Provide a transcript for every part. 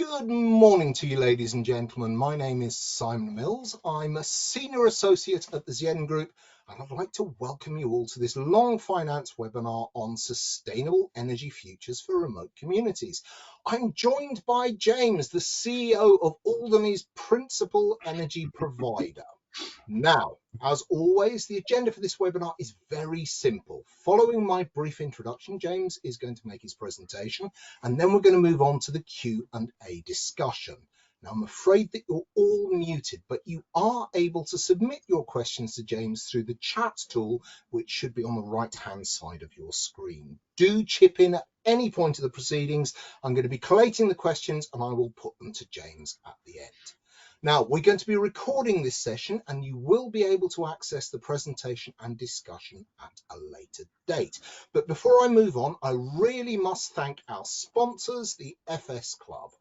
Good morning to you, ladies and gentlemen. My name is Simon Mills. I'm a senior associate at the Zien Group, and I'd like to welcome you all to this long finance webinar on sustainable energy futures for remote communities. I'm joined by James, the CEO of Alderney's principal energy provider. Now, as always, the agenda for this webinar is very simple. Following my brief introduction, James is going to make his presentation, and then we're going to move on to the Q&A discussion. Now, I'm afraid that you're all muted, but you are able to submit your questions to James through the chat tool, which should be on the right-hand side of your screen. Do chip in at any point of the proceedings. I'm going to be collating the questions, and I will put them to James at the end. Now, we're going to be recording this session, and you will be able to access the presentation and discussion at a later date. But before I move on, I really must thank our sponsors, the FS Club.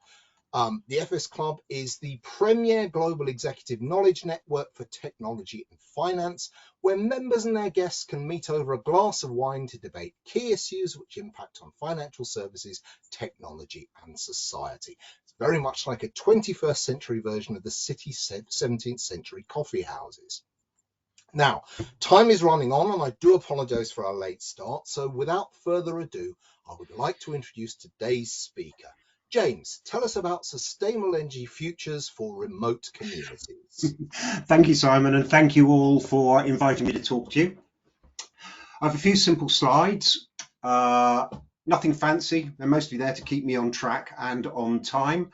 The FS Club is the premier global executive knowledge network for technology and finance, where members and their guests can meet over a glass of wine to debate key issues which impact on financial services, technology and society. It's very much like a 21st century version of the city 17th century coffee houses. Now, time is running on, and I do apologize for our late start. So without further ado, I would like to introduce today's speaker. James, tell us about sustainable energy futures for remote communities. Thank you, Simon, and thank you all for inviting me to talk to you. I have a few simple slides, nothing fancy. They're mostly there to keep me on track and on time.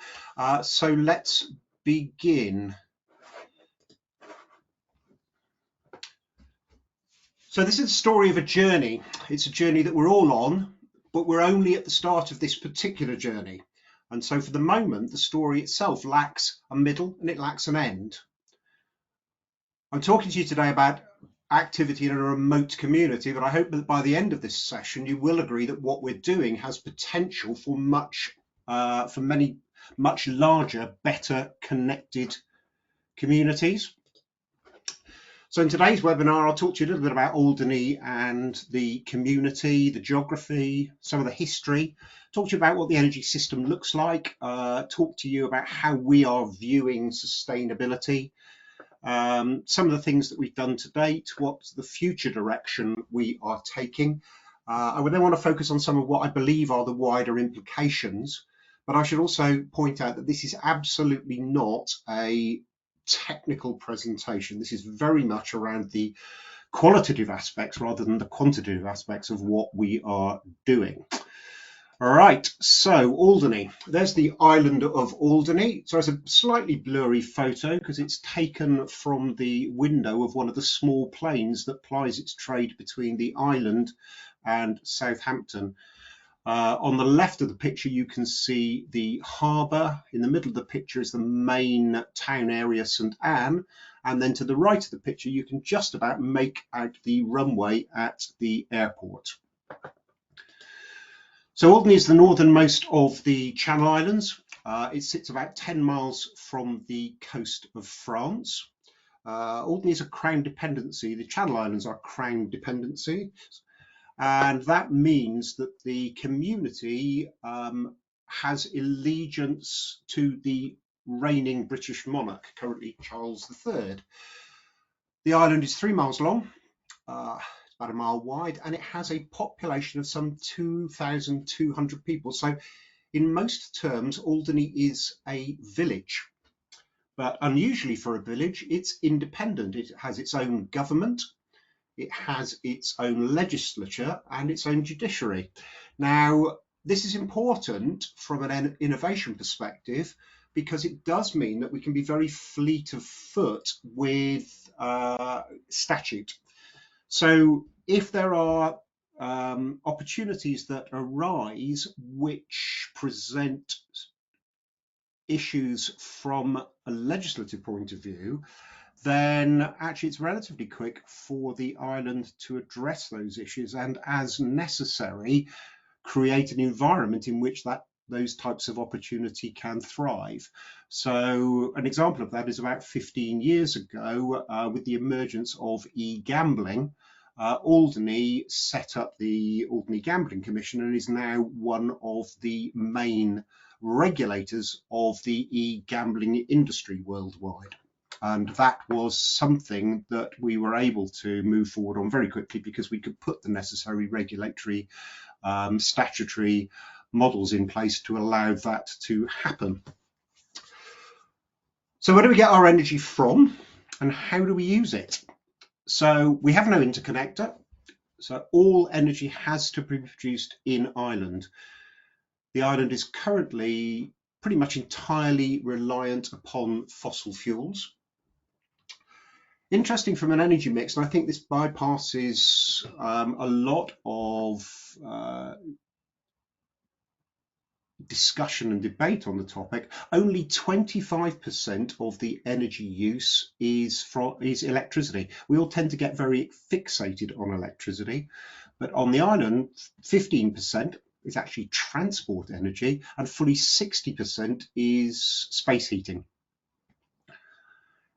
So let's begin. So this is the story of a journey. It's a journey that we're all on, but we're only at the start of this particular journey. And so for the moment, the story itself lacks a middle and it lacks an end. I'm talking to you today about activity in a remote community, but I hope that by the end of this session, you will agree that what we're doing has potential for many much larger, better connected communities. So in today's webinar, I'll talk to you a little bit about Alderney and the community, the geography, some of the history, talk to you about what the energy system looks like, talk to you about how we are viewing sustainability, some of the things that we've done to date, what's the future direction we are taking. I would then want to focus on some of what I believe are the wider implications, but I should also point out that this is absolutely not a technical presentation. This is very much around the qualitative aspects rather than the quantitative aspects of what we are doing. All right, so Alderney, there's the island of Alderney. So it's a slightly blurry photo because it's taken from the window of one of the small planes that plies its trade between the island and Southampton. On the left of the picture, you can see the harbour. In the middle of the picture is the main town area, St Anne. And then to the right of the picture, you can just about make out the runway at the airport. So Alderney is the northernmost of the Channel Islands. It sits about 10 miles from the coast of France. Alderney is a crown dependency. The Channel Islands are crown dependency. And that means that the community has allegiance to the reigning British monarch, currently Charles III. The island is 3 miles long, about a mile wide, and it has a population of some 2,200 people. So in most terms, Alderney is a village. But unusually for a village, it's independent. It has its own government. It has its own legislature and its own judiciary. Now, this is important from an innovation perspective because it does mean that we can be very fleet of foot with statute. So if there are opportunities that arise which present issues from a legislative point of view, then actually it's relatively quick for the island to address those issues and, as necessary, create an environment in which those types of opportunity can thrive. So an example of that is about 15 years ago, with the emergence of e-gambling, Alderney set up the Alderney Gambling Commission and is now one of the main regulators of the e-gambling industry worldwide. And that was something that we were able to move forward on very quickly because we could put the necessary regulatory statutory models in place to allow that to happen. So where do we get our energy from and how do we use it? So we have no interconnector. So all energy has to be produced in Ireland. The island is currently pretty much entirely reliant upon fossil fuels. Interesting from an energy mix, and I think this bypasses a lot of discussion and debate on the topic. Only 25% of the energy use is electricity. We all tend to get very fixated on electricity, but on the island, 15% is actually transport energy, and fully 60% is space heating.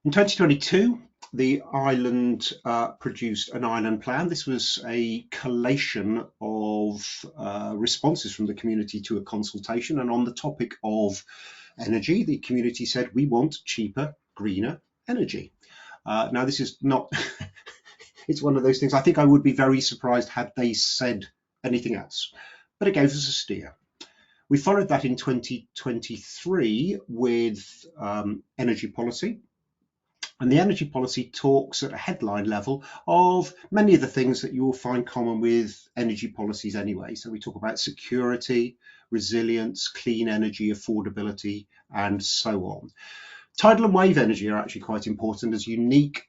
In 2022, the island produced an island plan. This was a collation of responses from the community to a consultation. And on the topic of energy, the community said, we want cheaper, greener energy. Now, this is not, it's one of those things, I think I would be very surprised had they said anything else, but it gave us a steer. We followed that in 2023 with energy policy. And the energy policy talks at a headline level of many of the things that you will find common with energy policies anyway. So we talk about security, resilience, clean energy, affordability, and so on. Tidal and wave energy are actually quite important as unique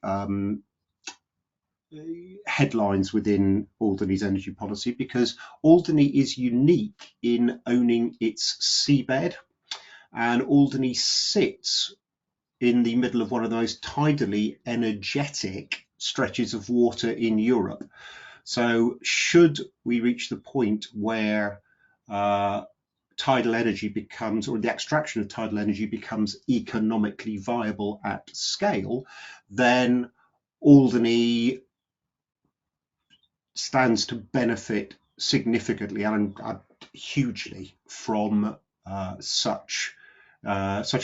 headlines within Alderney's energy policy, because Alderney is unique in owning its seabed, and Alderney sits in the middle of one of the most tidally energetic stretches of water in Europe. So should we reach the point where tidal energy becomes, or the extraction of tidal energy becomes economically viable at scale, then Alderney stands to benefit significantly and hugely from such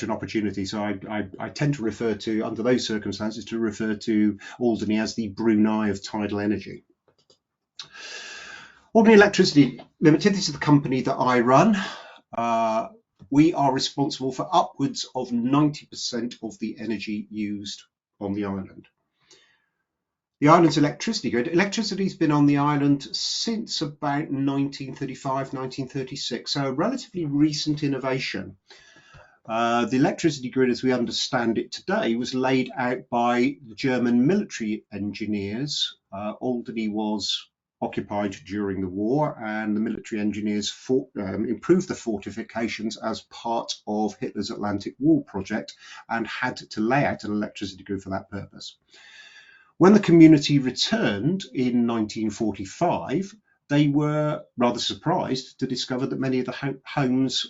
an opportunity. So I tend to refer to, under those circumstances, to refer to Alderney as the Brunei of tidal energy. Alderney Electricity Limited, this is the company that I run. We are responsible for upwards of 90% of the energy used on the island. The island's electricity grid. Electricity has been on the island since about 1935, 1936, so a relatively recent innovation. The electricity grid, as we understand it today, was laid out by the German military engineers. Alderney was occupied during the war, and the military engineers improved the fortifications as part of Hitler's Atlantic Wall project and had to lay out an electricity grid for that purpose. When the community returned in 1945, they were rather surprised to discover that many of their homes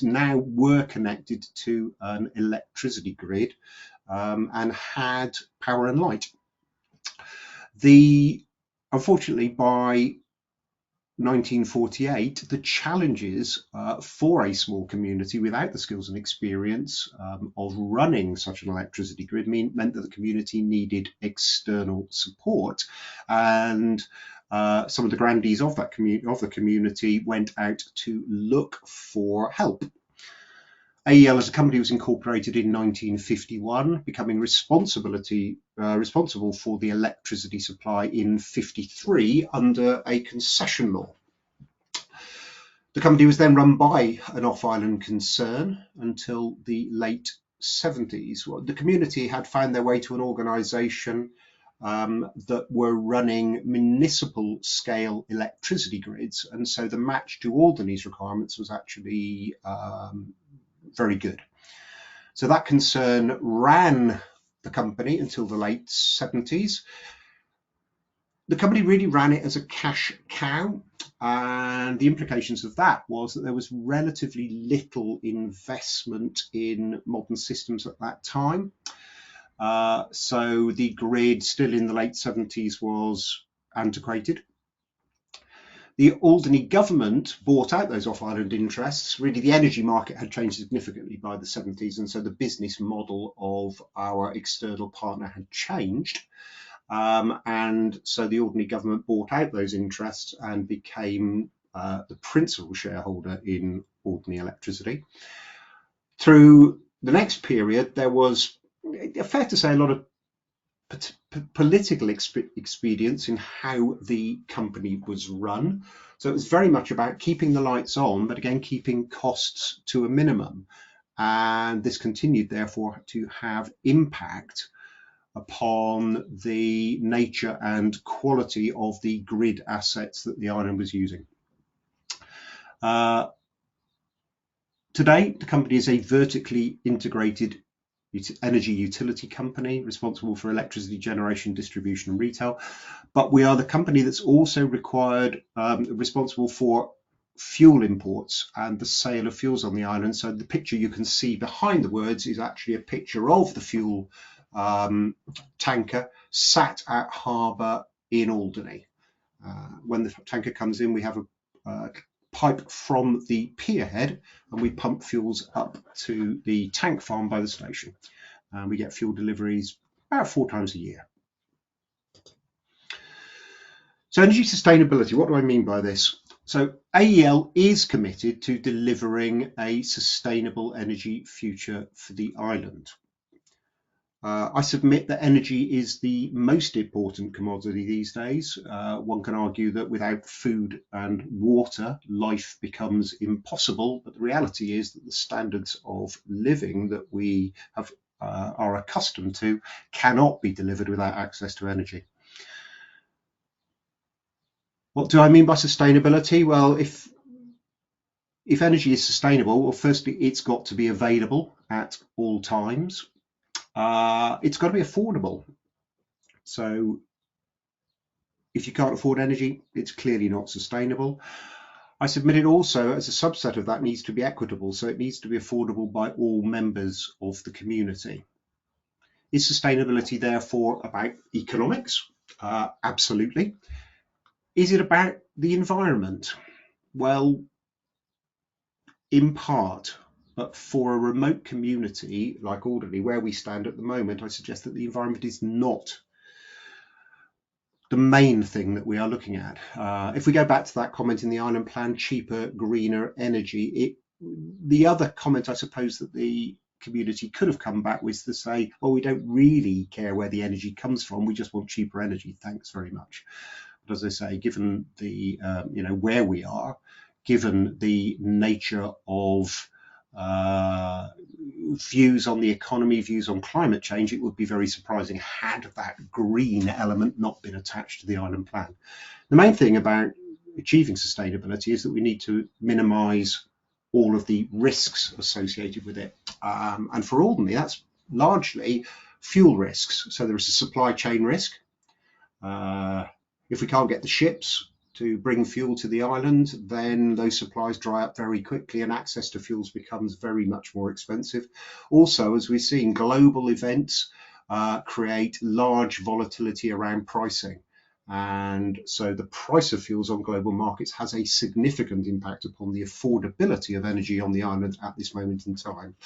now were connected to an electricity grid and had power and light. Unfortunately, by 1948, the challenges for a small community without the skills and experience of running such an electricity grid meant that the community needed external support, and some of the grandees of the community went out to look for help. AEL as a company was incorporated in 1951, becoming responsible for the electricity supply in 1953 under a concession law. The company was then run by an off-island concern until the late 70s. Well, the community had found their way to an organisation that were running municipal scale electricity grids, and so the match to Alderney's requirements was actually very good. So that concern ran the company until the late 70s. The company really ran it as a cash cow, and the implications of that was that there was relatively little investment in modern systems at that time. So the grid still in the late 70s was antiquated. The Alderney government bought out those off-island interests. Really, the energy market had changed significantly by the 70s, and so the business model of our external partner had changed. And so the Alderney government bought out those interests and became the principal shareholder in Alderney Electricity. Through the next period, there was, fair to say, a lot of political expedience in how the company was run. So it was very much about keeping the lights on, but again, keeping costs to a minimum. And this continued, therefore, to have impact upon the nature and quality of the grid assets that the island was using. Today, the company is a vertically integrated energy utility company responsible for electricity generation, distribution and retail. But we are the company that's also responsible for fuel imports and the sale of fuels on the island. So the picture you can see behind the words is actually a picture of the fuel tanker sat at harbour in Alderney. When the tanker comes in, we have a pipe from the pier head and we pump fuels up to the tank farm by the station. And we get fuel deliveries about 4 times a year. So energy sustainability, what do I mean by this? So AEL is committed to delivering a sustainable energy future for the island. I submit that energy is the most important commodity these days. One can argue that without food and water, life becomes impossible. But the reality is that the standards of living that we are accustomed to cannot be delivered without access to energy. What do I mean by sustainability? Well, if energy is sustainable, well, firstly, it's got to be available at all times. It's got to be affordable. So if you can't afford energy, it's clearly not sustainable. I submit it also, as a subset of that, needs to be equitable. So it needs to be affordable by all members of the community. Is sustainability therefore about economics? Absolutely. Is it about the environment? Well, in part. But for a remote community like Alderney, where we stand at the moment, I suggest that the environment is not the main thing that we are looking at. If we go back to that comment in the island plan, cheaper, greener energy, the other comment I suppose that the community could have come back with to say, well, we don't really care where the energy comes from, we just want cheaper energy, thanks very much. But as I say, given the where we are, given the nature of views on the economy, views on climate change, it would be very surprising had that green element not been attached to the island plan. The main thing about achieving sustainability is that we need to minimise all of the risks associated with it. And for Alderney, that's largely fuel risks. So there is a supply chain risk. If we can't get the ships to bring fuel to the island, then those supplies dry up very quickly and access to fuels becomes very much more expensive. Also, as we've seen, global events create large volatility around pricing. And so the price of fuels on global markets has a significant impact upon the affordability of energy on the island at this moment in time.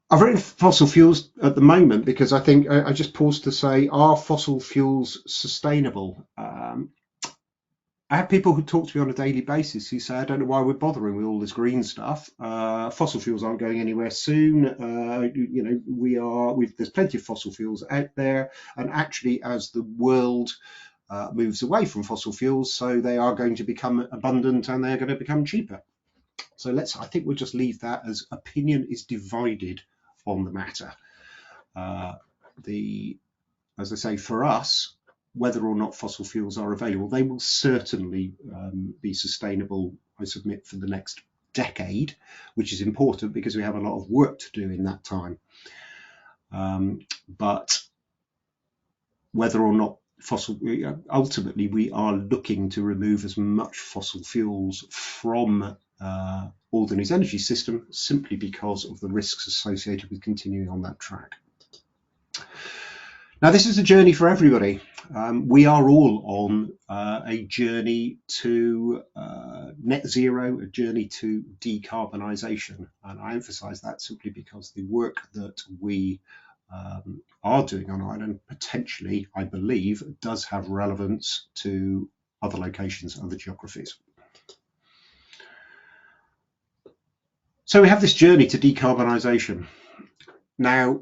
I've written fossil fuels at the moment because I think I just paused to say, are fossil fuels sustainable? I have people who talk to me on a daily basis who say, I don't know why we're bothering with all this green stuff. Fossil fuels aren't going anywhere soon. There's plenty of fossil fuels out there. And actually, as the world moves away from fossil fuels, so they are going to become abundant and they're going to become cheaper. So I think we'll just leave that as opinion is divided on the matter. As I say, for us, whether or not fossil fuels are available, they will certainly be sustainable, I submit, for the next decade, which is important because we have a lot of work to do in that time. But whether or not ultimately we are looking to remove as much fossil fuels from Alderney's energy system simply because of the risks associated with continuing on that track. Now, this is a journey for everybody. We are all on a journey to net zero, a journey to decarbonisation. And I emphasise that simply because the work that we are doing on Ireland potentially, I believe, does have relevance to other locations, other geographies. So we have this journey to decarbonisation. Now,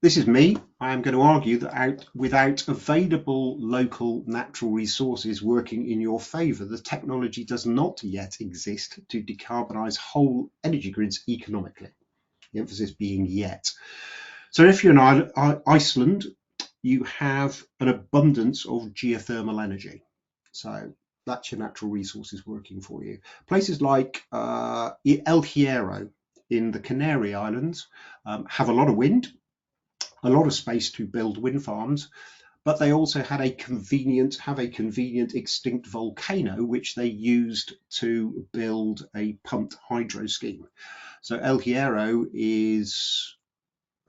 this is me. I am going to argue that without available local natural resources working in your favour, the technology does not yet exist to decarbonise whole energy grids economically. The emphasis being yet. So if you're in Iceland, you have an abundance of geothermal energy. So that's your natural resources working for you. Places like El Hierro in the Canary Islands have a lot of wind, a lot of space to build wind farms, but they also had a convenient extinct volcano which they used to build a pumped hydro scheme. So El Hierro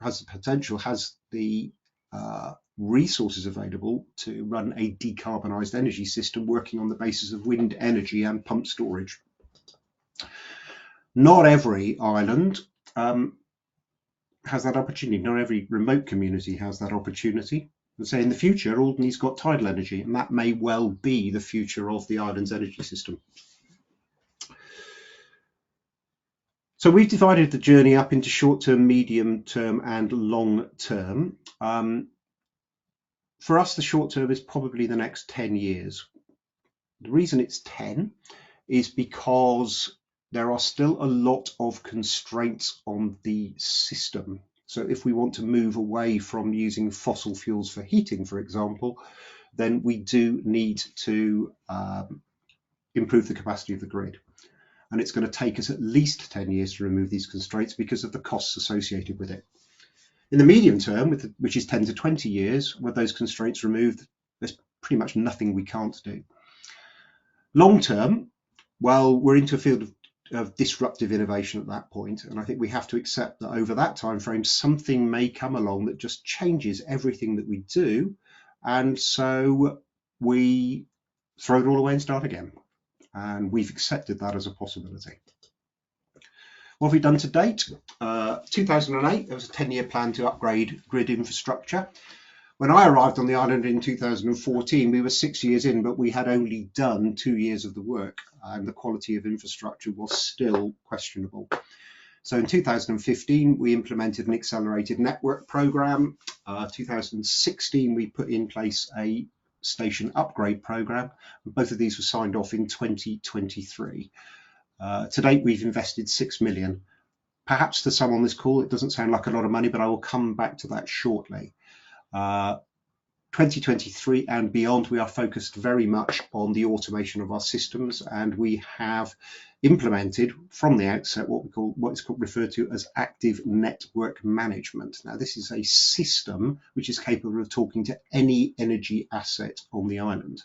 has the potential, has the resources available to run a decarbonised energy system working on the basis of wind energy and pump storage. Not every island has that opportunity. Not every remote community has that opportunity. And say in the future, Alderney's got tidal energy, and that may well be the future of the island's energy system. So we've divided the journey up into short-term, medium-term, and long-term. For us, the short-term is probably the next 10 years. The reason it's 10 is because there are still a lot of constraints on the system. So if we want to move away from using fossil fuels for heating, for example, then we do need to improve the capacity of the grid. And it's going to take us at least 10 years to remove these constraints because of the costs associated with it. In the medium term, which is 10 to 20 years, with those constraints removed, there's pretty much nothing we can't do. Long term, well, we're into a field of disruptive innovation at that point, and I think we have to accept that over that time frame something may come along that just changes everything that we do, and so we throw it all away and start again, and we've accepted that as a possibility. What have we done to date? 2008, there was a 10-year plan to upgrade grid infrastructure. When I arrived on the island in 2014, we were 6 years in, but we had only done 2 years of the work, and the quality of infrastructure was still questionable. So in 2015, we implemented an accelerated network program. 2016, we put in place a station upgrade program. Both of these were signed off in 2023. To date, we've invested 6 million. Perhaps to some on this call, it doesn't sound like a lot of money, but I will come back to that shortly. 2023 and beyond, we are focused very much on the automation of our systems, and we have implemented from the outset what is referred to as active network management. Now, this is a system which is capable of talking to any energy asset on the island.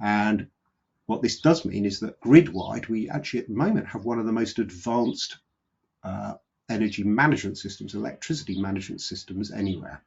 And what this does mean is that grid-wide, we actually at the moment have one of the most advanced energy management systems, electricity management systems anywhere.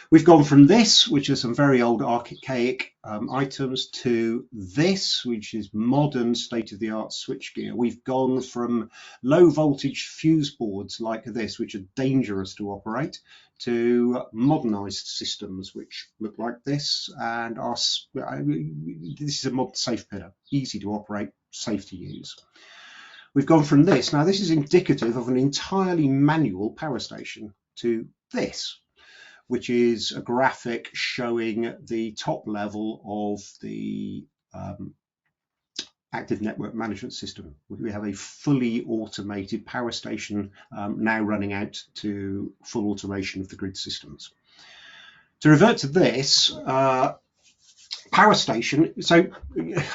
We've gone from this, which are some very old archaic items, to this, which is modern state-of-the-art switchgear. We've gone from low voltage fuse boards like this, which are dangerous to operate, to modernized systems which look like this, and this is a modern safe pitter, easy to operate, safe to use. We've gone from this, now this is indicative of an entirely manual power station, to this, which is a graphic showing the top level of the active network management system. We have a fully automated power station now running out to full automation of the grid systems. To revert to this, power station, so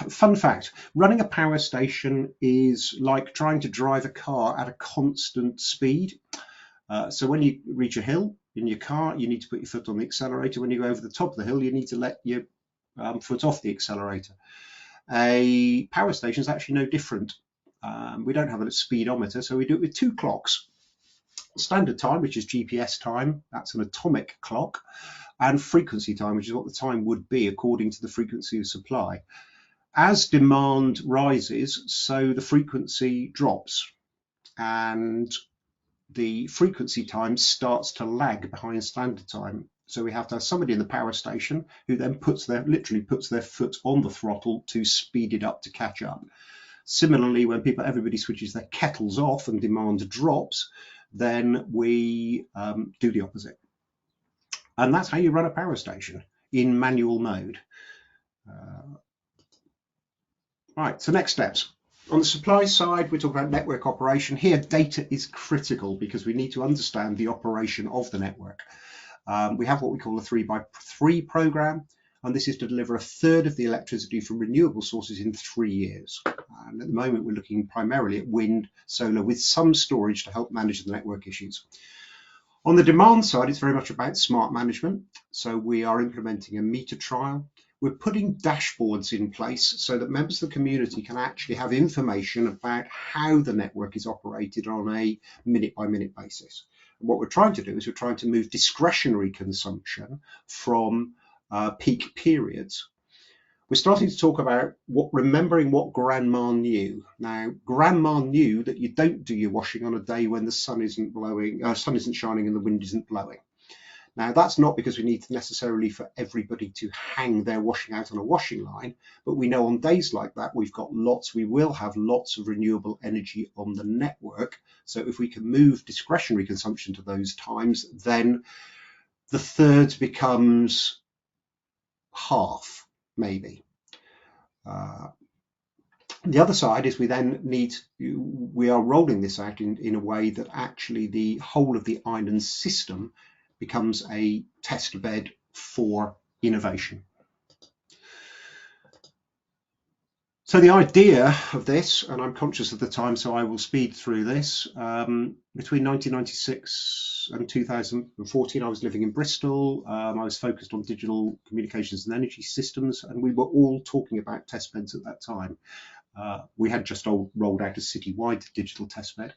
fun fact, running a power station is like trying to drive a car at a constant speed. So when you reach a hill in your car, you need to put your foot on the accelerator. When you go over the top of the hill, you need to let your foot off the accelerator. A power station is actually no different. We don't have a speedometer, so we do it with 2 clocks. Standard time, which is GPS time, that's an atomic clock, and frequency time, which is what the time would be according to the frequency of supply. As demand rises, so the frequency drops, and the frequency time starts to lag behind standard time. So we have to have somebody in the power station who then literally puts their foot on the throttle to speed it up to catch up. Similarly, when everybody switches their kettles off and demand drops, then we do the opposite. And that's how you run a power station in manual mode. Right, so next steps. On the supply side, we're talking about network operation. Here, data is critical because we need to understand the operation of the network. We have what we call a 3x3 program, and this is to deliver a third of the electricity from renewable sources in 3 years. And at the moment, we're looking primarily at wind, solar, with some storage to help manage the network issues. On the demand side, it's very much about smart management. So we are implementing a meter trial. We're putting dashboards in place so that members of the community can actually have information about how the network is operated on a minute-by-minute basis. And what we're trying to do is we're trying to move discretionary consumption from peak periods. We're starting to talk about remembering what Grandma knew. Now, Grandma knew that you don't do your washing on a day when the sun isn't shining and the wind isn't blowing. Now, that's not because we need necessarily for everybody to hang their washing out on a washing line, but we know on days like that, we will have lots of renewable energy on the network. So if we can move discretionary consumption to those times, then the third becomes half, maybe. The other side is we are rolling this out in a way that actually the whole of the island system becomes a test bed for innovation. So the idea of this, and I'm conscious of the time, so I will speed through this. Between 1996 and 2014, I was living in Bristol. I was focused on digital communications and energy systems, and we were all talking about test beds at that time. We had just rolled out a citywide digital test bed.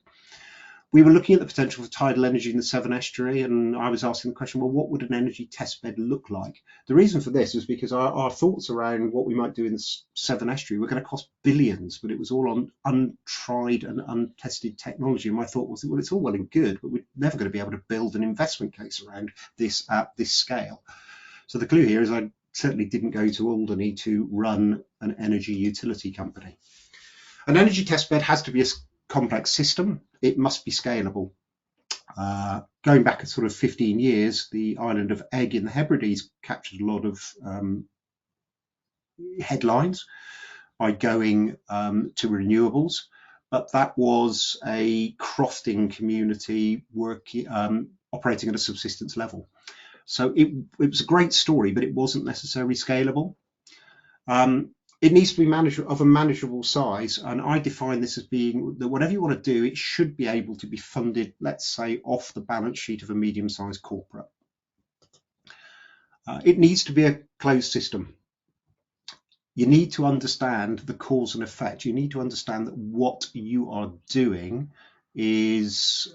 We were looking at the potential for tidal energy in the Severn Estuary, and I was asking the question, well, what would an energy test bed look like? The reason for this is because our thoughts around what we might do in the Severn Estuary were going to cost billions, but it was all on untried and untested technology. And my thought was, well, it's all well and good, but we're never going to be able to build an investment case around this at this scale. So the clue here is I certainly didn't go to Alderney to run an energy utility company. An energy test bed has to be a complex system. It must be scalable. Going back a sort of 15 years, the island of Egg in the Hebrides captured a lot of headlines by going to renewables, but that was a crofting community operating at a subsistence level. So it was a great story, but it wasn't necessarily scalable. It needs to be of a manageable size, and I define this as being that whatever you want to do, it should be able to be funded, let's say, off the balance sheet of a medium-sized corporate. It needs to be a closed system. You need to understand the cause and effect. You need to understand that what you are doing is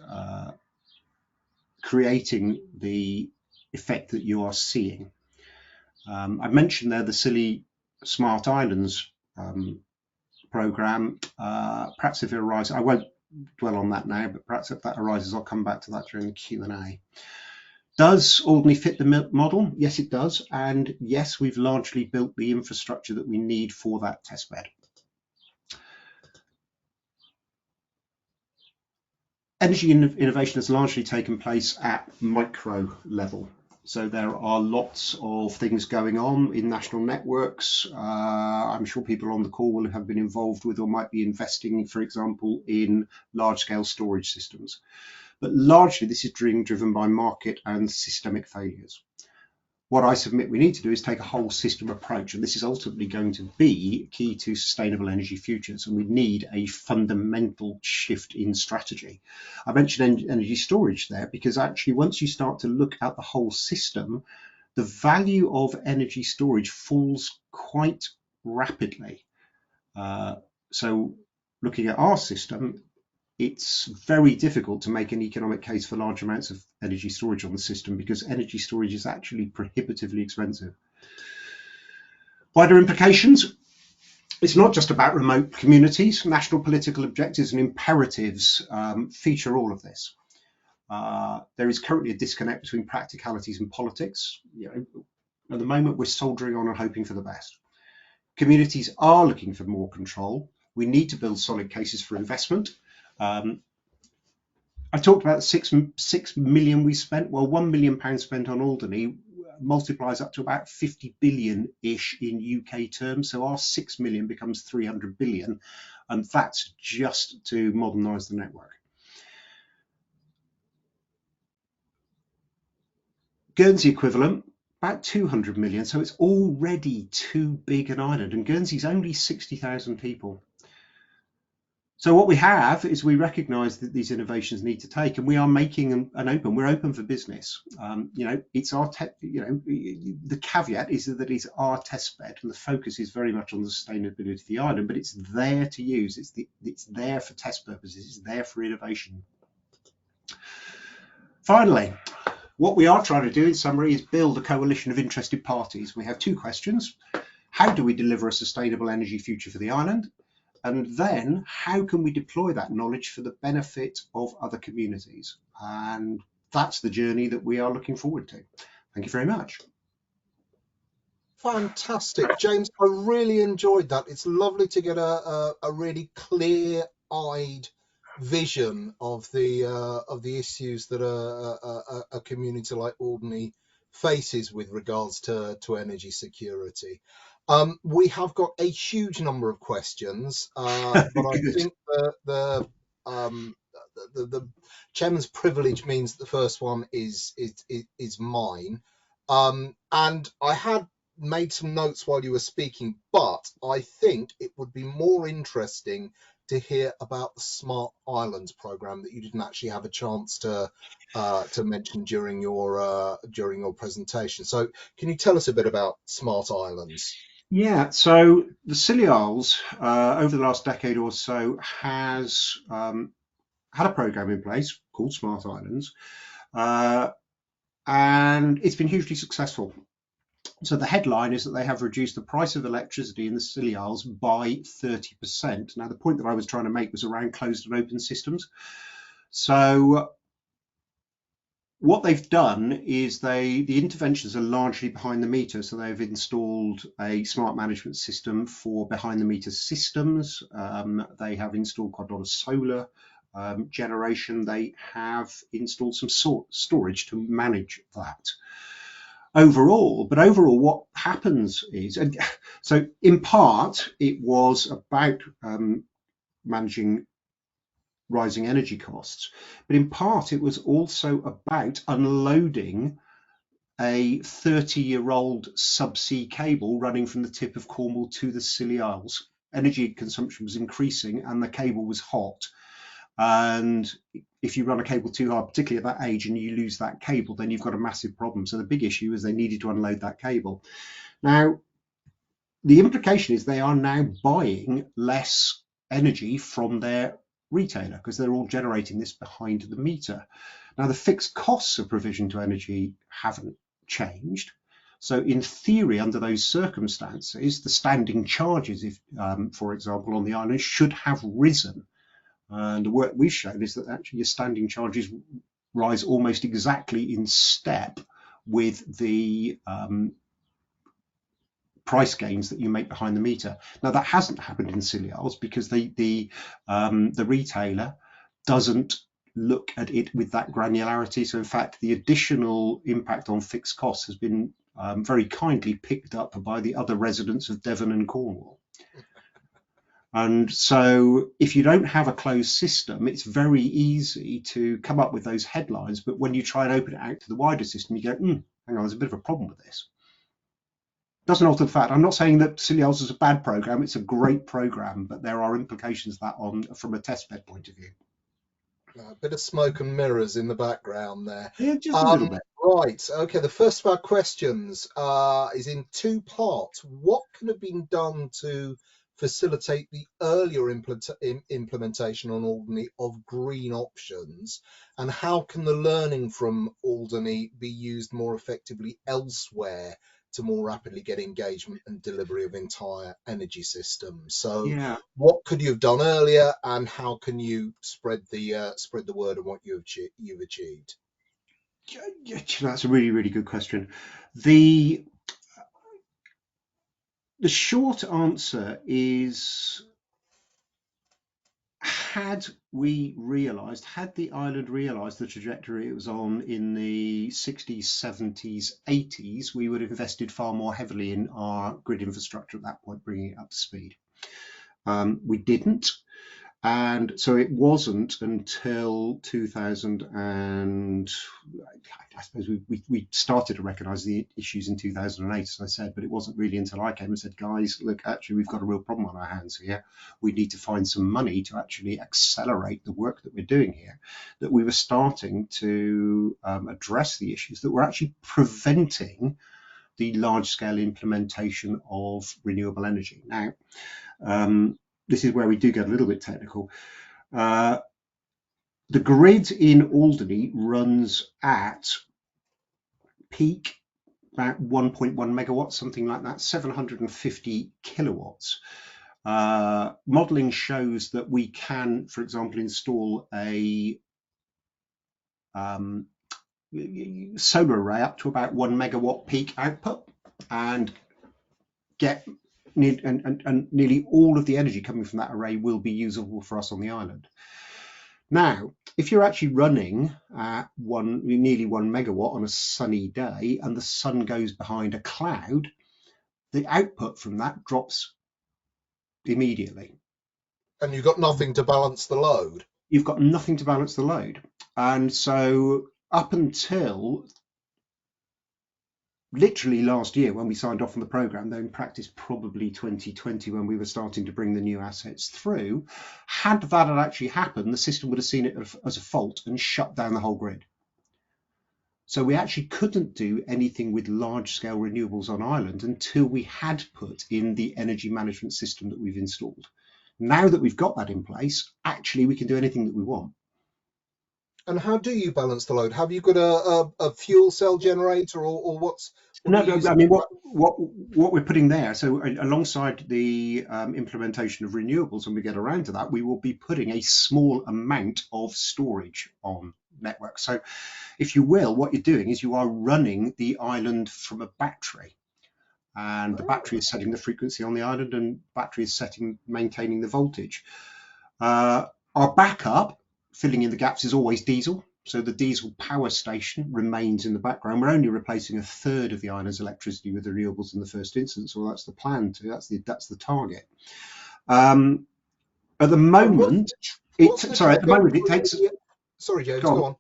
creating the effect that you are seeing. I mentioned there the silly Smart Islands program. Perhaps if it arises, I won't dwell on that now, but perhaps if that arises, I'll come back to that during the Q&A. Does Alderney fit the model? Yes, it does. And yes, we've largely built the infrastructure that we need for that testbed. Energy innovation has largely taken place at micro level. So there are lots of things going on in national networks. I'm sure people on the call will have been involved with or might be investing, for example, in large-scale storage systems. But largely this is driven by market and systemic failures. What I submit we need to do is take a whole system approach, and this is ultimately going to be key to sustainable energy futures, and we need a fundamental shift in strategy. I mentioned energy storage there because actually once you start to look at the whole system, the value of energy storage falls quite rapidly. So looking at our system, it's very difficult to make an economic case for large amounts of energy storage on the system because energy storage is actually prohibitively expensive. Wider implications. It's not just about remote communities. National political objectives and imperatives feature all of this. There is currently a disconnect between practicalities and politics. At the moment, we're soldiering on and hoping for the best. Communities are looking for more control. We need to build solid cases for investment. I talked about 6 million we spent. Well, £1 million spent on Alderney multiplies up to about 50 billion-ish in UK terms. So our 6 million becomes 300 billion. And that's just to modernise the network. Guernsey equivalent, about 200 million. So it's already too big an island. And Guernsey's only 60,000 people. So what we have is we recognise that these innovations need to take, and we are making an open. We're open for business. It's our the caveat is that it's our test bed, and the focus is very much on the sustainability of the island. But it's there to use. It's there for test purposes. It's there for innovation. Finally, what we are trying to do, in summary, is build a coalition of interested parties. We have two questions: how do we deliver a sustainable energy future for the island? And then how can we deploy that knowledge for the benefit of other communities? And that's the journey that we are looking forward to. Thank you very much. Fantastic, James. I really enjoyed that. It's lovely to get a really clear-eyed vision of the issues that a community like Alderney faces with regards to energy security. We have got a huge number of questions, but I think the chairman's privilege means the first one is mine. And I had made some notes while you were speaking, but I think it would be more interesting to hear about the Smart Islands program that you didn't actually have a chance to mention during your presentation. So can you tell us a bit about Smart Islands? Yeah, so the Scilly Isles over the last decade or so has had a program in place called Smart Islands, and it's been hugely successful. So the headline is that they have reduced the price of electricity in the Scilly Isles by 30%. Now, the point that I was trying to make was around closed and open systems. So what they've done is the interventions are largely behind the meter. So they've installed a smart management system for behind the meter systems. They have installed quite a lot of solar generation. They have installed some storage to manage that. Overall, what happens is, and so in part, it was about managing rising energy costs, but in part it was also about unloading a 30-year-old subsea cable running from the tip of Cornwall to the Scilly Isles. Energy consumption was increasing and the cable was hot. And if you run a cable too hard, particularly at that age, and you lose that cable, then you've got a massive problem. So the big issue is they needed to unload that cable. Now, the implication is they are now buying less energy from their retailer because they're all generating this behind the meter. Now, the fixed costs of provision to energy haven't changed. So in theory, under those circumstances, the standing charges, if, for example, on the island should have risen. And the work we've shown is that actually your standing charges rise almost exactly in step with the price gains that you make behind the meter. Now that hasn't happened in Scilly Isles because the retailer doesn't look at it with that granularity. So in fact, the additional impact on fixed costs has been very kindly picked up by the other residents of Devon and Cornwall. And so if you don't have a closed system, it's very easy to come up with those headlines. But when you try and open it out to the wider system, you go, hang on, there's a bit of a problem with this. Doesn't alter the fact. I'm not saying that Scilly Isles is a bad program. It's a great program, but there are implications of that from a testbed point of view. A bit of smoke and mirrors in the background there. Yeah, just a little bit. Right. Okay. The first of our questions is in two parts. What can have been done to facilitate the earlier implementation on Alderney of green options, and how can the learning from Alderney be used more effectively elsewhere to more rapidly get engagement and delivery of entire energy systems? So Yeah, what could you have done earlier, and how can you spread the word on what you've achieved? that's a really, really good question. The the short answer is, had the island realised the trajectory it was on in the 60s, 70s, 80s, we would have invested far more heavily in our grid infrastructure at that point, bringing it up to speed. We didn't. And so it wasn't until 2000, and I suppose we started to recognise the issues in 2008, as I said, but it wasn't really until I came and said, guys, look, actually, we've got a real problem on our hands here. We need to find some money to actually accelerate the work that we're doing here, that we were starting to address the issues that were actually preventing the large-scale implementation of renewable energy. Now, this is where we do get a little bit technical. The grid in Alderney runs at peak about 1.1 megawatts, something like that, 750 kilowatts. Modelling shows that we can, for example, install a solar array up to about 1 megawatt peak output and get and nearly all of the energy coming from that array will be usable for us on the island. Now, if you're actually running at nearly 1 megawatt on a sunny day and the sun goes behind a cloud, the output from that drops immediately. And you've got nothing to balance the load. You've got nothing to balance the load. And so up until literally last year when we signed off on the program, though in practice probably 2020 when we were starting to bring the new assets through, had that had actually happened, the system would have seen it as a fault and shut down the whole grid. So we actually couldn't do anything with large scale renewables on island until we had put in the energy management system that we've installed. Now that we've got that in place, actually we can do anything that we want. And how do you balance the load? Have you got a fuel cell generator, or what's No, I mean what we're putting there. So alongside the implementation of renewables, when we get around to that, we will be putting a small amount of storage on network. So, if you will, what you're doing is you are running the island from a battery, and the battery is setting the frequency on the island, and battery is maintaining the voltage. Our backup, filling in the gaps, is always diesel. So the diesel power station remains in the background. We're only replacing a third of the island's electricity with renewables in the first instance. Well, that's the plan to. That's the target. At the moment, it takes. Sorry, James, go on.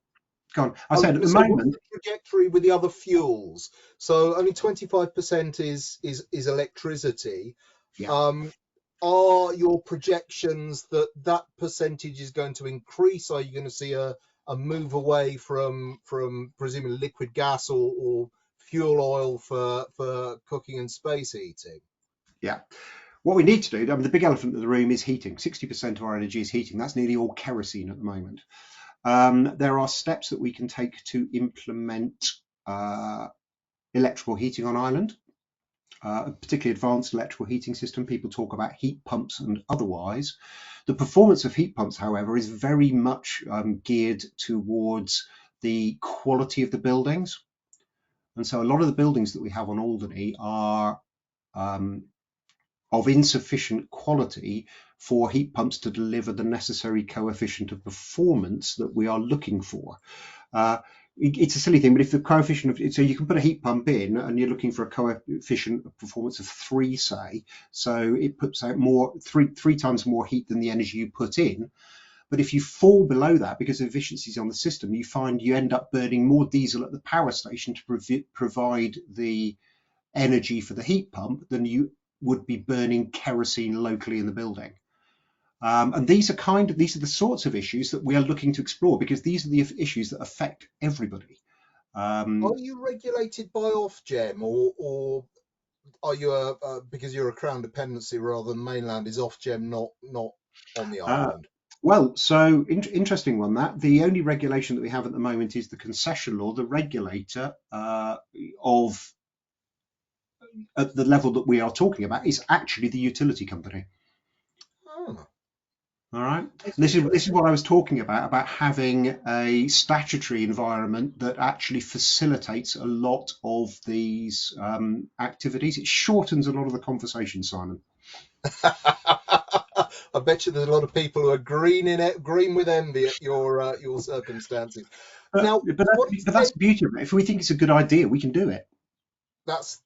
Go on. I said at the moment, what's the trajectory with the other fuels? So only 25% is electricity. Yeah. Are your projections that percentage is going to increase? Are you going to see a move away from presumably liquid gas or fuel oil for cooking and space heating? Yeah. What we need to do, I mean, the big elephant in the room is heating. 60% of our energy is heating. That's nearly all kerosene at the moment. There are steps that we can take to implement electrical heating on island, a particularly advanced electrical heating system. People talk about heat pumps and otherwise. The performance of heat pumps, however, is very much geared towards the quality of the buildings. And so a lot of the buildings that we have on Alderney are of insufficient quality for heat pumps to deliver the necessary coefficient of performance that we are looking for. It's a silly thing, but if the coefficient of, so you can put a heat pump in and you're looking for a coefficient of performance of 3, say, so it puts out three times more heat than the energy you put in. But if you fall below that because of efficiencies on the system, you find you end up burning more diesel at the power station to provide the energy for the heat pump than you would be burning kerosene locally in the building. And these are the sorts of issues that we are looking to explore, because these are the issues that affect everybody. Are you regulated by Ofgem or are you because you're a crown dependency rather than mainland, is Ofgem not on the Uh, island? well, so interesting one that the only regulation that we have at the moment is the concession law. The regulator of at the level that we are talking about is actually the utility company. Oh, All right. that's This is interesting. what I was talking about having a statutory environment that actually facilitates a lot of these activities. It shortens a lot of the conversation, Simon. I bet you there's a lot of people who are green with envy at your circumstances. Now, to what But that's extent? the beauty of it. If we think it's a good idea, we can do it. That's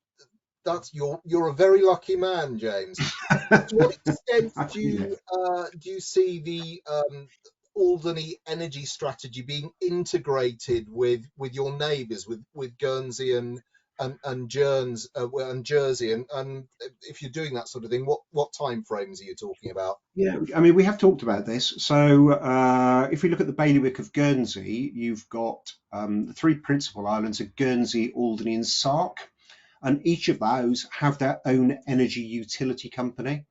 that's you're a very lucky man, James. To what extent I feel it. do you see the Alderney energy strategy being integrated with your neighbours, with Guernsey and Jersey, and Jersey, and if you're doing that sort of thing, what time frames are you talking about? Yeah, I mean, we have talked about this. So, if we look at the bailiwick of Guernsey, you've got the three principal islands of Guernsey, Alderney, and Sark, and each of those have their own energy utility company.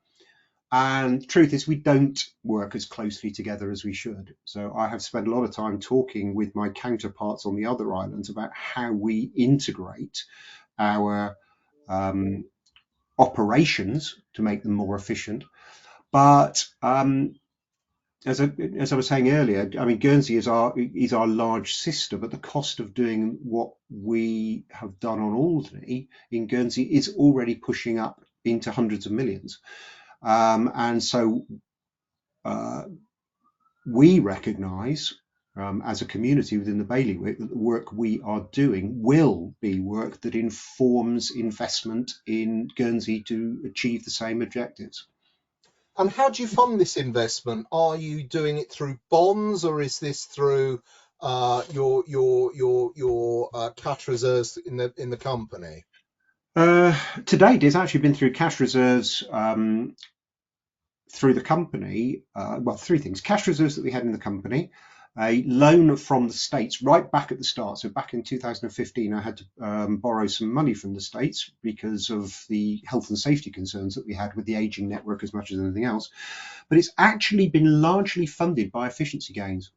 And the truth is, we don't work as closely together as we should. So, I have spent a lot of time talking with my counterparts on the other islands about how we integrate our um, operations to make them more efficient. But as I was saying earlier, I mean Guernsey is our large sister, but the cost of doing what we have done on Alderney in Guernsey is already pushing up into hundreds of millions, and so uh, we recognise. As a community within the bailiwick, that the work we are doing will be work that informs investment in Guernsey to achieve the same objectives. And how do you fund this investment? Are you doing it through bonds, or is this through your cash reserves in the company? Uh, to date, it's actually been through cash reserves through the company. Well, three things: cash reserves that we had in the company, a loan from the States right back at the start. So back in 2015, I had to borrow some money from the States because of the health and safety concerns that we had with the aging network as much as anything else. But it's actually been largely funded by efficiency gains.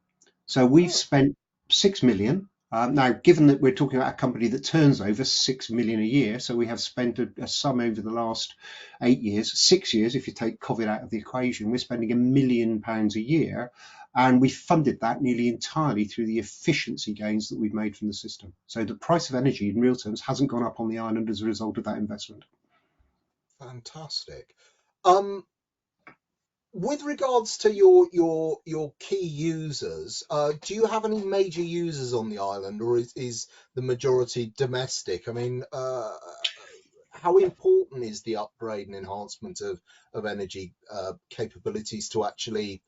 So we've Oh, spent 6 million. Now, given that we're talking about a company that turns over 6 million a year, so we have spent a sum over the last 8 years, 6 years, if you take COVID out of the equation, we're spending £1 million a year. And we funded that nearly entirely through the efficiency gains that we've made from the system. So the price of energy in real terms hasn't gone up on the island as a result of that investment. fantastic. Um, with regards to your key users, do you have any major users on the island, or is the majority domestic? I mean, how important is the upgrade and enhancement of energy capabilities to actually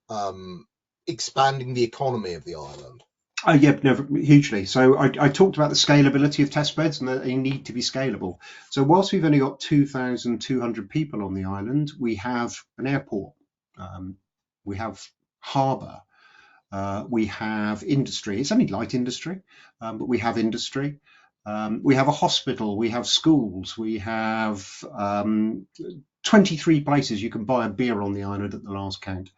um, expanding the economy of the island? Oh, yeah, no, hugely. So I talked about the scalability of test beds and that they need to be scalable. So whilst we've only got 2,200 people on the island, we have an airport, um, we have harbour, we have industry. It's only light industry, but we have industry. We have a hospital, we have schools, we have 23 places you can buy a beer on the island at the last count.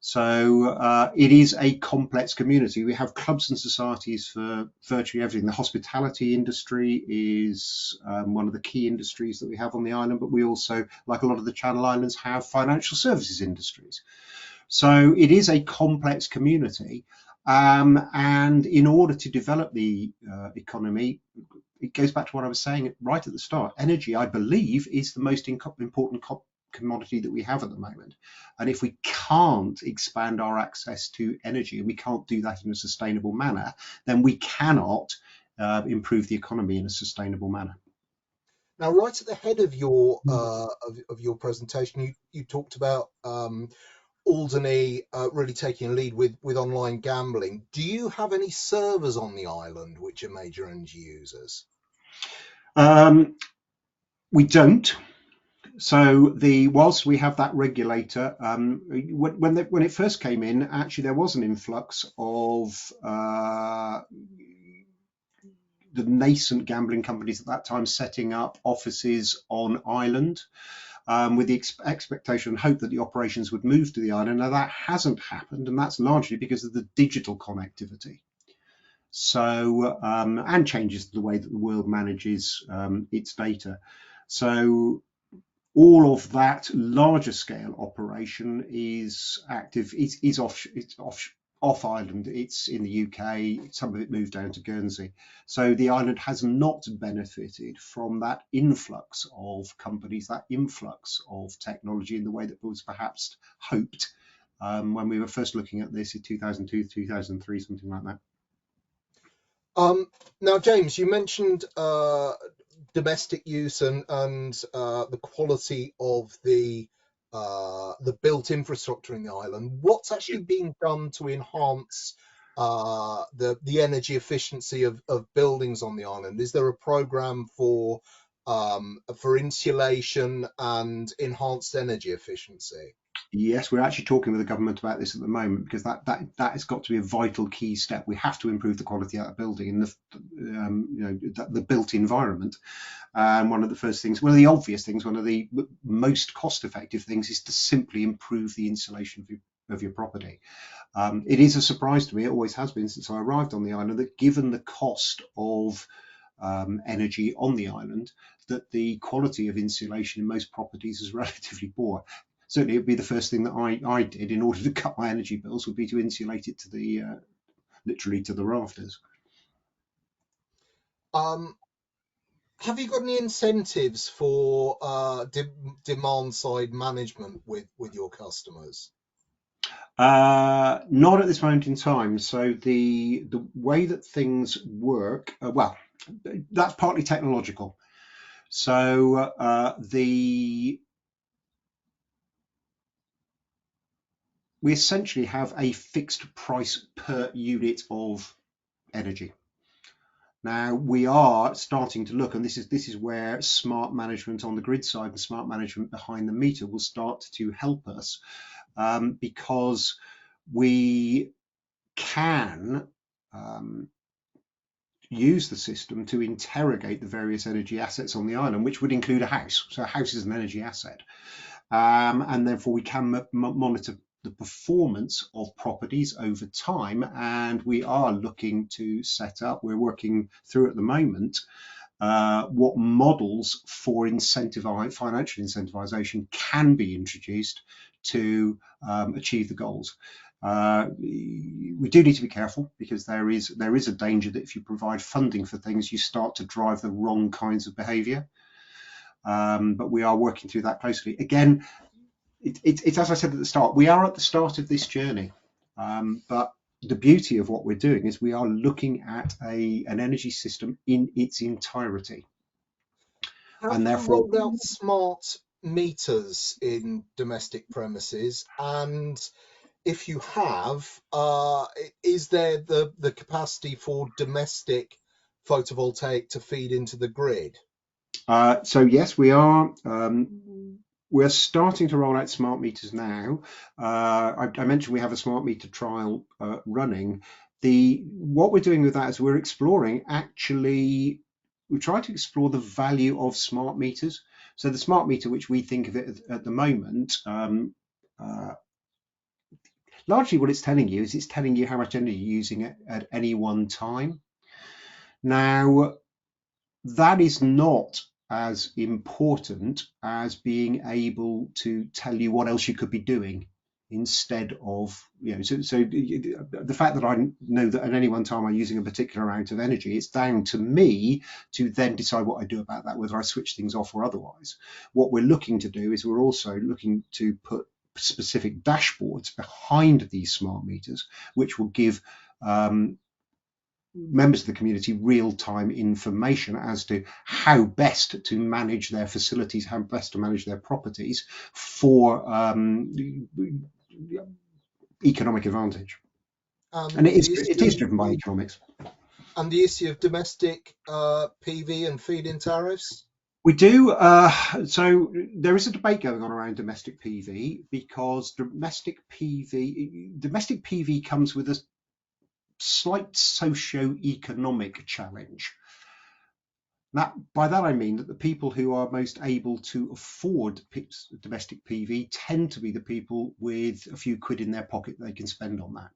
So it is a complex community. We have clubs and societies for virtually everything. The hospitality industry is one of the key industries that we have on the island, but we also, like a lot of the Channel Islands, have financial services industries. So it is a complex community. And in order to develop the economy, it goes back to what I was saying right at the start. Energy, I believe, is the most important commodity that we have at the moment. And if we can't expand our access to energy and we can't do that in a sustainable manner, then we cannot improve the economy in a sustainable manner. Now, right at the head of your presentation, you talked about Alderney really taking a lead with online gambling. Do you have any servers on the island which are major energy users? Um, we don't. So the whilst we have that regulator, when it first came in, actually there was an influx of nascent gambling companies at that time setting up offices on island, with the expectation and hope that the operations would move to the island. Now that hasn't happened, and that's largely because of the digital connectivity. So, and changes to the way that the world manages its data. So all of that larger scale operation is active. It's off island. It's in the UK. Some of it moved down to Guernsey. So the island has not benefited from that influx of companies, that influx of technology in the way that was perhaps hoped when we were first looking at this in 2002, 2003, something like that. Now, James, you mentioned domestic use and the quality of the built infrastructure in the island. What's actually being done to enhance the energy efficiency of buildings on the island? Is there a program for insulation and enhanced energy efficiency? Yes, we're actually talking with the government about this at the moment, because that has got to be a vital key step. We have to improve the quality of the building and the built environment. And one of the first things, one of the obvious things, one of the most cost-effective things, is to simply improve the insulation of your property. It is a surprise to me, it always has been since I arrived on the island, that given the cost of energy on the island, that the quality of insulation in most properties is relatively poor. Certainly, it would be the first thing that I did in order to cut my energy bills, would be to insulate it to the literally to the rafters. Have you got any incentives for demand side management with your customers? Not at this moment in time. So the way that things work, well, that's partly technological. So we essentially have a fixed price per unit of energy. Now we are starting to look, and this is where smart management on the grid side and smart management behind the meter will start to help us, because we can use the system to interrogate the various energy assets on the island, which would include a house. So a house is an energy asset, and therefore we can monitor the performance of properties over time. And we are looking to set up, we're working through at the moment, what models for financial incentivization can be introduced to achieve the goals. We do need to be careful, because there is a danger that if you provide funding for things, you start to drive the wrong kinds of behavior. But we are working through that closely. Again, it's as I said at the start, we are at the start of this journey, but the beauty of what we're doing is we are looking at an energy system in its entirety. Have you rolled out smart meters in domestic premises? And if you have, is there the capacity for domestic photovoltaic to feed into the grid? So yes, we are. We're starting to roll out smart meters now. I mentioned we have a smart meter trial running. What we're doing with that is we're exploring, actually, we try to explore the value of smart meters. So the smart meter, which we think of it at the moment, largely what it's telling you is it's telling you how much energy you're using at any one time. Now, that is not as important as being able to tell you what else you could be doing instead of, so the fact that I know that at any one time I'm using a particular amount of energy, it's down to me to then decide what I do about that, whether I switch things off or otherwise. What we're looking to do is we're also looking to put specific dashboards behind these smart meters, which will give members of the community real-time information as to how best to manage their facilities, how best to manage their properties for economic advantage. And it is driven by economics. And the issue of domestic PV and feed-in tariffs? We do. So there is a debate going on around domestic PV, because domestic PV comes with a slight socio-economic challenge. By that I mean that the people who are most able to afford domestic PV tend to be the people with a few quid in their pocket they can spend on that.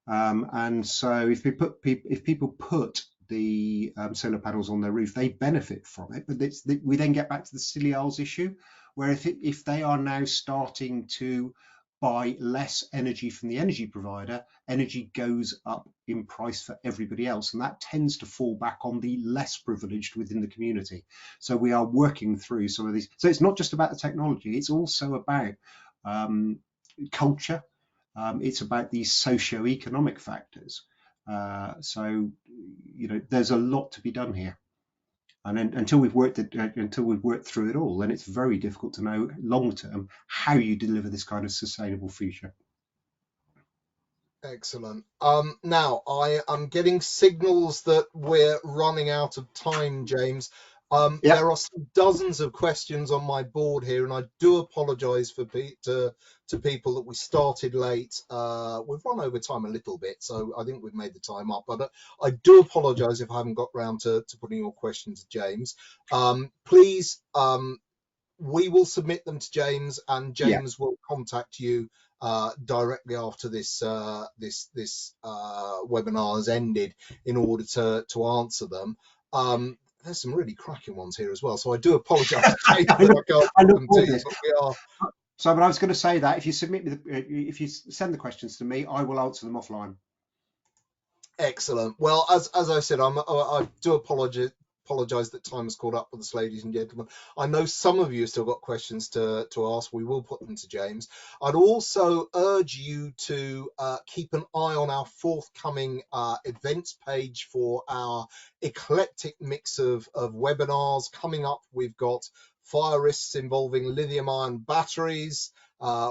And so if people put the solar panels on their roof, they benefit from it. But we then get back to the silly old issue, where if they are now starting to buy less energy from the energy provider, energy goes up in price for everybody else, and that tends to fall back on the less privileged within the community. So we are working through some of these. So it's not just about the technology, it's also about culture. It's about these socio-economic factors. So there's a lot to be done here. And then, until we've worked through it all, then it's very difficult to know long term how you deliver this kind of sustainable future. Excellent. Now I am getting signals that we're running out of time, James. Yep. There are some dozens of questions on my board here, and I do apologise to people that we started late. We've run over time a little bit, so I think we've made the time up. But I do apologise if I haven't got round to putting your questions to James. Please, we will submit them to James, and James will contact you directly after this webinar has ended in order to answer them. There's some really cracking ones here as well, so I do apologise, James, that I can't put them to you, but we are. So, but I was going to say that if you if you send the questions to me, I will answer them offline. Excellent. Well, as I said, I do apologise that time has caught up with us, ladies and gentlemen. I know some of you have still got questions to ask. We will put them to James. I'd also urge you to keep an eye on our forthcoming events page for our eclectic mix of webinars coming up. We've got fire risks involving lithium-ion batteries.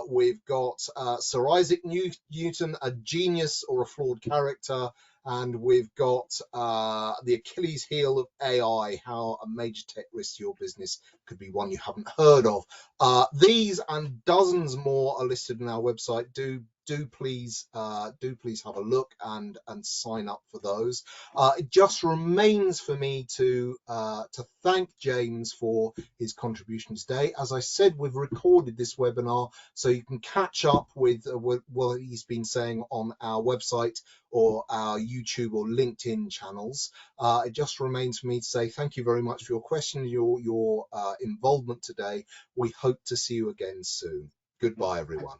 We've got Sir Isaac Newton, a genius or a flawed character. And we've got the Achilles heel of AI, how a major tech risk to your business could be one you haven't heard of. These and dozens more are listed on our website. Do please have a look and sign up for those. It just remains for me to thank James for his contribution today. As I said, we've recorded this webinar, so you can catch up with what he's been saying on our website or our YouTube or LinkedIn channels. It just remains for me to say thank you very much for your question, your involvement today. We hope to see you again soon. Goodbye, everyone.